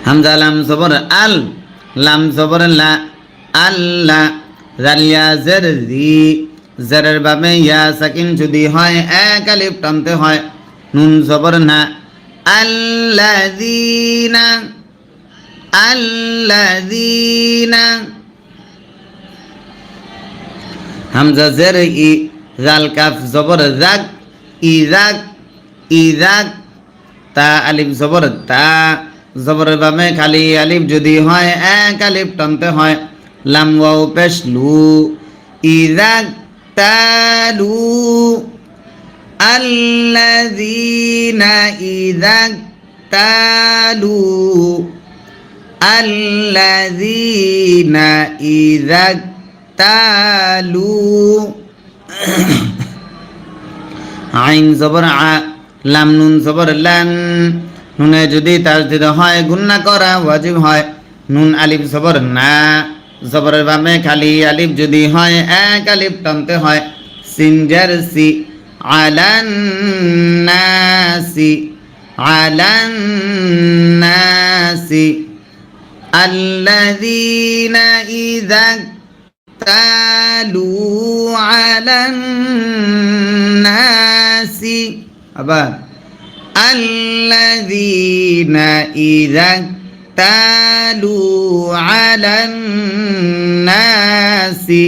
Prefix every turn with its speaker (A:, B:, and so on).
A: হামজা লাম জবর আল, লাম জবর লা, আল্লাহ। জালিয়া জের জি, জেরের বামে ইয়া সাকিন যদি হয় এক আলিফ টানতে হয়। নুন জবর না, আল্লাযীনা, আল্লাযীনা। হামজা জের ই, জাল কাফ জবর জাক, ইজাক, ইজাক। তা আলিফ জবর তা, জবরের বামে খালি আলিফ যদি হয় এক আলিফ টানতে হয়। লাম ওয়াও পেশ লু, ইজাক তালু, আল্লাযীনা ইজাক তালু, আল্লাযীনা ইজাক তালু। আইন জবর আ, লাম নুন জবর লান। নুনে যদি তাসদিদ হয় গুন্না করা ওয়াজিব হয়। নুন আলিফ জবর না, জবরের বামে খালি আলিফ যদি হয় এক আলিফ টানতে হয়। সিন জার সি, আলান নাসি, আলান নাসি। আল্লাযীনা ইযা তালু আলান নাসি। আবার আল্লাযীনা ইযা তালু আলান নাসি